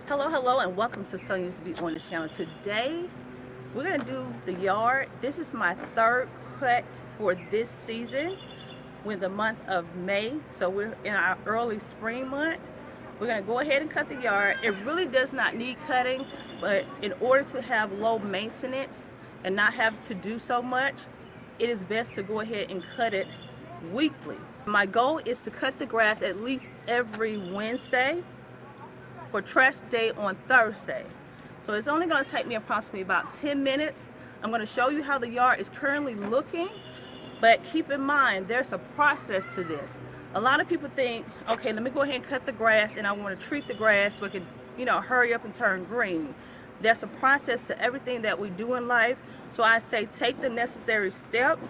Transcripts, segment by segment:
Hello, and welcome to Sonia's Beat on the channel. Today, we're going to do the yard. This is my third cut for this season with the month of May. So we're in our early spring month. We're going to go ahead and cut the yard. It really does not need cutting, but in order to have low maintenance and not have to do so much, it is best to go ahead and cut it weekly. My goal is to cut the grass at least every Wednesday for trash day on Thursday. So it's only going to take me approximately about 10 minutes. I'm going to show you how the yard is currently looking, but keep in mind there's a process to this. A lot of people think, okay, let me go ahead and cut the grass and I want to treat the grass so it can, hurry up and turn green. There's a process to everything that we do in life. So I say take the necessary steps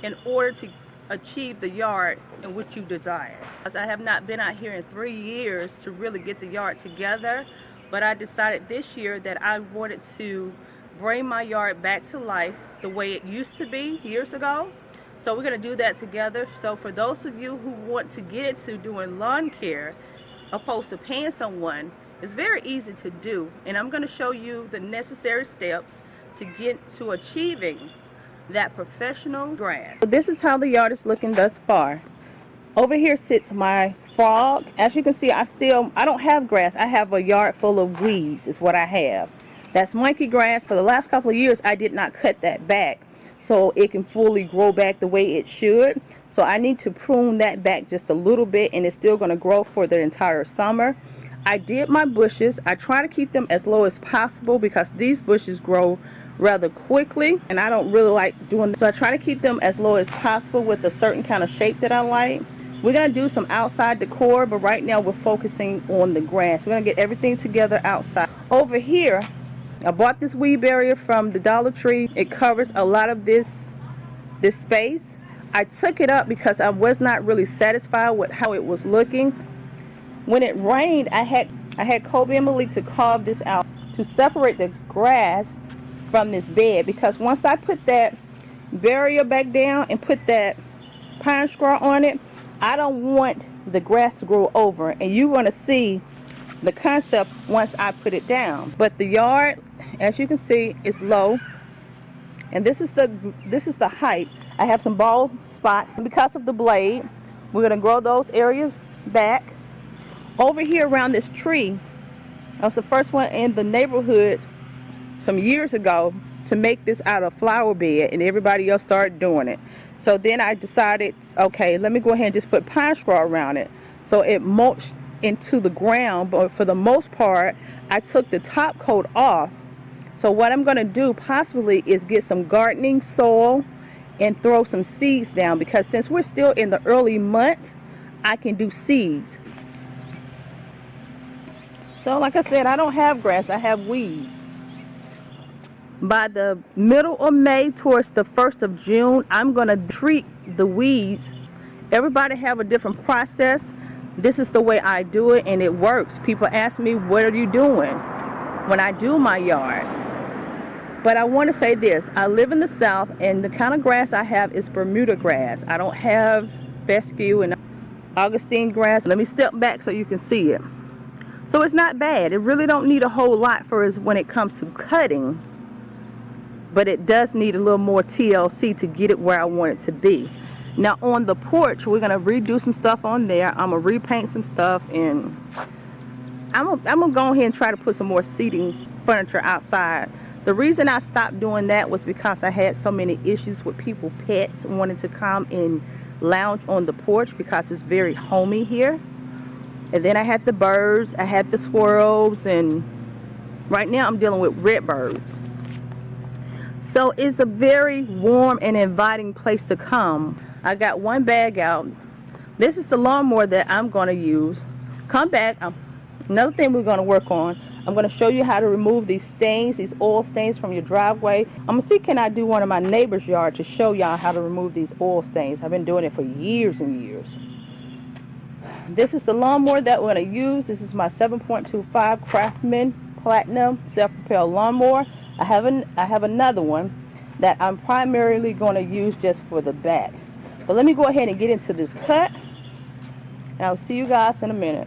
in order to achieve the yard in which you desire. As I have not been out here in 3 years to really get the yard together, but I decided this year that I wanted to bring my yard back to life the way it used to be years ago. So we're going to do that together. So for those of you who want to get into doing lawn care opposed to paying someone, it's very easy to do, and I'm going to show you the necessary steps to get to achieving that professional grass. So this is how the yard is looking thus far. Over here sits my frog. As you can see, I don't have grass. I have a yard full of weeds is what I have. That's monkey grass. For the last couple of years I did not cut that back so it can fully grow back the way it should. So I need to prune that back just a little bit, and it's still going to grow for the entire summer. I did my bushes. I try to keep them as low as possible because these bushes grow rather quickly and I don't really like doing this. So I try to keep them as low as possible with a certain kind of shape that I like. We're going to do some outside decor, but right now we're focusing on the grass. We're going to get everything together outside. Over here, I bought this weed barrier from the Dollar Tree. It covers a lot of this space. I took it up because I was not really satisfied with how it was looking. When it rained, I had Kobe and Malik to carve this out to separate the grass from this bed, because once I put that barrier back down and put that pine straw on it, I don't want the grass to grow over, and you're going to see the concept once I put it down. But the yard, as you can see, is low, and this is the height. I have some bald spots because of the blade. We're going to grow those areas back. Over here around this tree, I was the first one in the neighborhood some years ago to make this out of flower bed, and everybody else started doing it. So then I decided, okay, let me go ahead and just put pine straw around it so it mulched into the ground. But for the most part, I took the top coat off. So what I'm going to do possibly is get some gardening soil and throw some seeds down, because since we're still in the early months, I can do seeds. So like I said, I don't have grass, I have weeds. By the middle of May towards the 1st of June, I'm going to treat the weeds. Everybody have a different process. This is the way I do it, and it works. People ask me, what are you doing when I do my yard? But I want to say this. I live in the South, and the kind of grass I have is Bermuda grass. I don't have fescue and Augustine grass. Let me step back so you can see it. So it's not bad. It really don't need a whole lot for us when it comes to cutting. But it does need a little more TLC to get it where I want it to be. Now on the porch, we're going to redo some stuff on there. I'm going to repaint some stuff, and I'm going to go ahead and try to put some more seating furniture outside. The reason I stopped doing that was because I had so many issues with pets wanting to come and lounge on the porch because it's very homey here. And then I had the birds, I had the squirrels, and right now I'm dealing with red birds. So it's a very warm and inviting place to come. I got one bag out. This is the lawnmower that I'm going to use. Come back. Another thing we're going to work on, I'm going to show you how to remove these stains, these oil stains from your driveway. I'm going to see, can I do one of my neighbor's yard to show y'all how to remove these oil stains. I've been doing it for years and years. This is the lawnmower that we're going to use. This is my 7.25 Craftsman Platinum self-propelled lawnmower. I have another one that I'm primarily going to use just for the back. But let me go ahead and get into this cut, and I'll see you guys in a minute.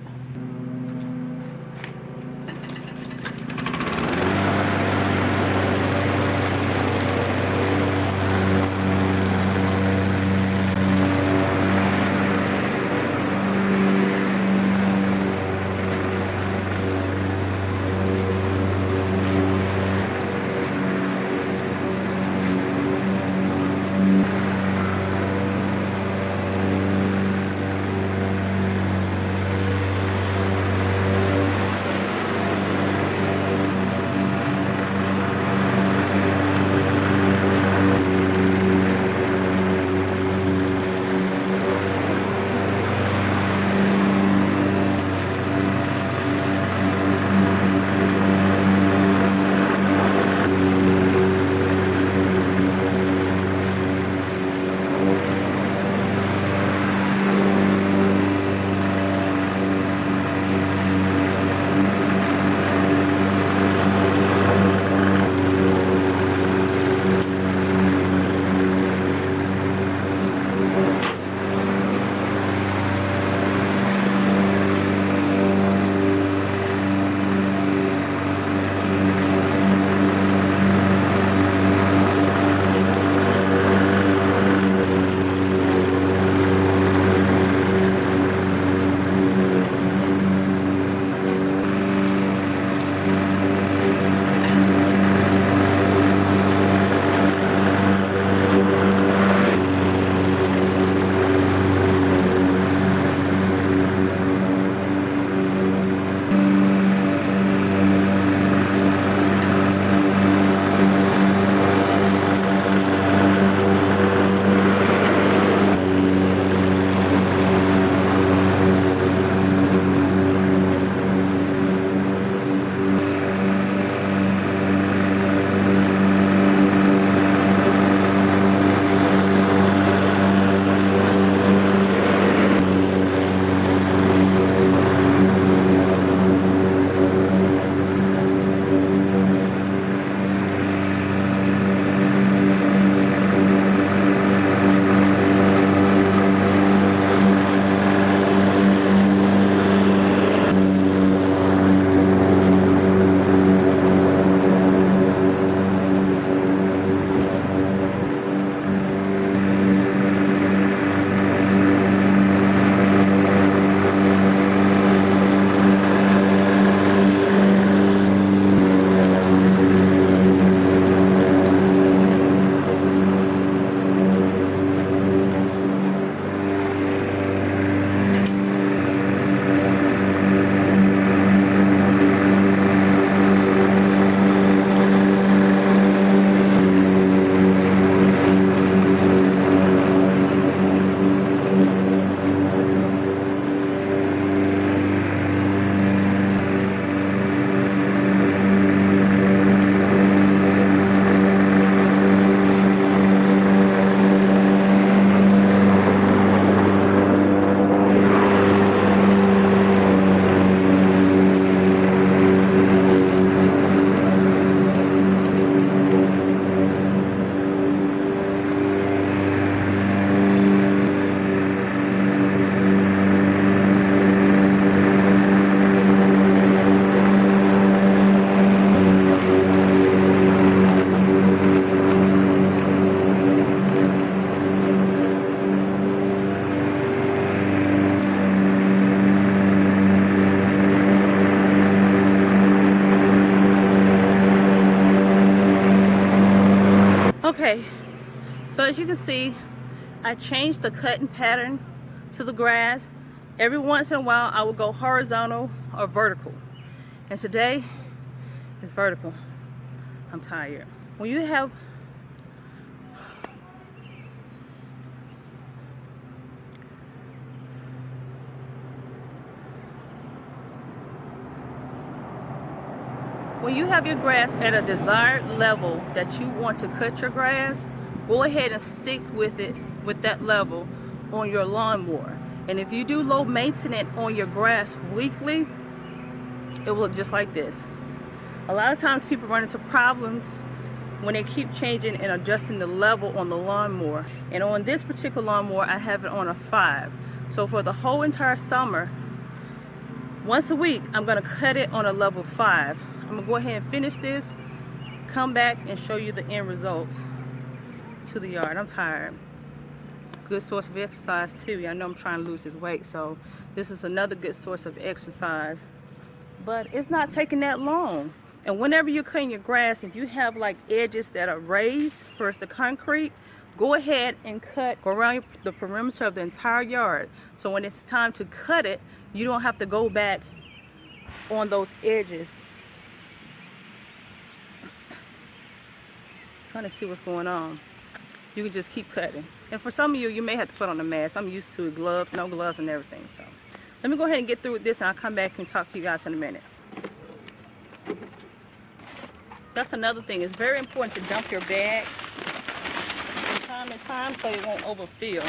see, I changed the cutting pattern to the grass. Every once in a while I will go horizontal or vertical, and today it's vertical. I'm tired. When you have your grass at a desired level that you want to cut your grass, go ahead and stick with it with that level on your lawnmower. And if you do low maintenance on your grass weekly, it will look just like this. A lot of times people run into problems when they keep changing and adjusting the level on the lawnmower. And on this particular lawnmower, I have it on a 5. So for the whole entire summer, once a week, I'm gonna cut it on a level 5. I'm gonna go ahead and finish this, come back and show you the end results to the yard. I'm tired. Good source of exercise too. I know I'm trying to lose this weight, so this is another good source of exercise. But it's not taking that long. And whenever you're cutting your grass, if you have like edges that are raised versus the concrete, go ahead and go around the perimeter of the entire yard. So when it's time to cut it, you don't have to go back on those edges. Trying to see what's going on. You can just keep cutting. And for some of you, you may have to put on a mask. I'm used to gloves, no gloves and everything. So let me go ahead and get through with this, and I'll come back and talk to you guys in a minute. That's another thing. It's very important to dump your bag from time to time so it won't overfill.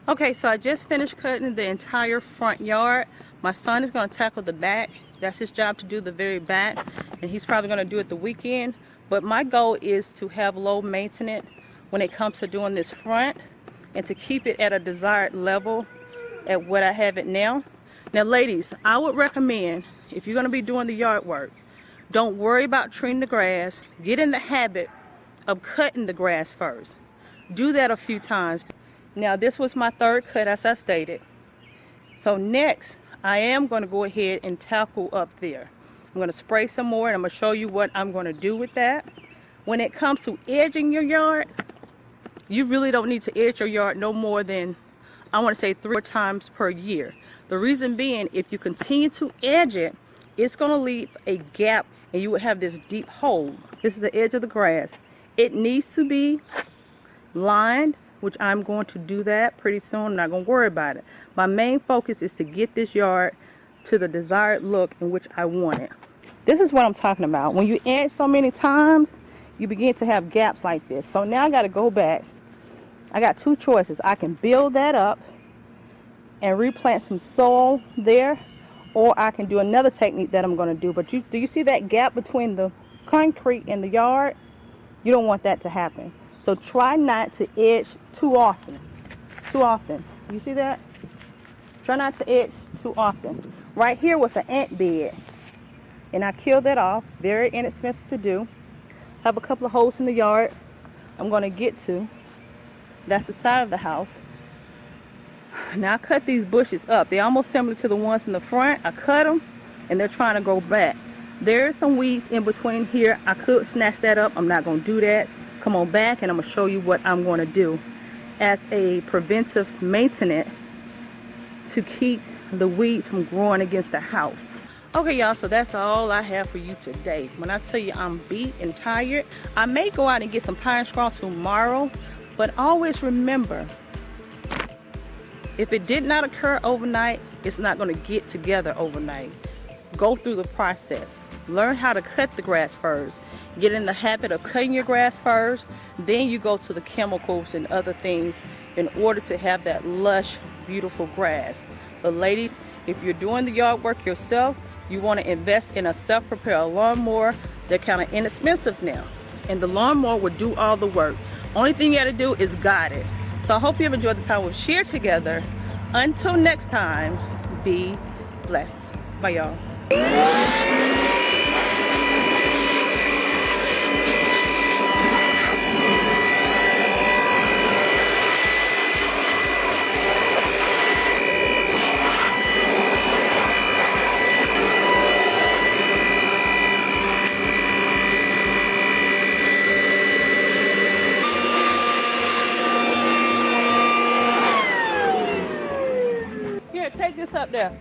Okay, so I just finished cutting the entire front yard. My son is going to tackle the back. That's his job, to do the very back, and he's probably going to do it the weekend. But my goal is to have low maintenance when it comes to doing this front, and to keep it at a desired level at what I have it now. Now ladies, I would recommend, if you're going to be doing the yard work, don't worry about trimming the grass. Get in the habit of cutting the grass first. Do that a few times. Now this was my third cut, as I stated. So next, I am going to go ahead and tackle up there. I'm going to spray some more, and I'm going to show you what I'm going to do with that. When it comes to edging your yard, you really don't need to edge your yard no more than, I want to say, 3 times per year. The reason being, if you continue to edge it, it's going to leave a gap, and you will have this deep hole. This is the edge of the grass. It needs to be lined, which I'm going to do that pretty soon. I'm not going to worry about it. My main focus is to get this yard to the desired look in which I want it. This is what I'm talking about. When you edge so many times, you begin to have gaps like this. So now I got to go back. I got two choices. I can build that up and replant some soil there, or I can do another technique that I'm going to do. But do you see that gap between the concrete and the yard? You don't want that to happen. So try not to edge too often. You see that? Try not to edge too often. Right here was an ant bed, and I killed that off. Very inexpensive to do. Have a couple of holes in the yard I'm going to get to. That's the side of the house. Now I cut these bushes up. They're almost similar to the ones in the front. I cut them, and they're trying to grow back. There's some weeds in between here. I could snatch that up. I'm not going to do that. Come on back, and I'm going to show you what I'm going to do as a preventive maintenance to keep the weeds from growing against the house. Okay y'all, so that's all I have for you today. When I tell you I'm beat and tired, I may go out and get some pine straw tomorrow, but always remember, if it did not occur overnight, it's not going to get together overnight. Go through the process. Learn how to cut the grass first. Get in the habit of cutting your grass first. Then you go to the chemicals and other things in order to have that lush, beautiful grass. But lady, if you're doing the yard work yourself, you want to invest in a self-propelled lawnmower. They're kind of inexpensive now, and the lawnmower will do all the work. Only thing you got to do is guide it. So I hope you have enjoyed the time we've shared together. Until next time, be blessed. Bye y'all. Here, take this up there.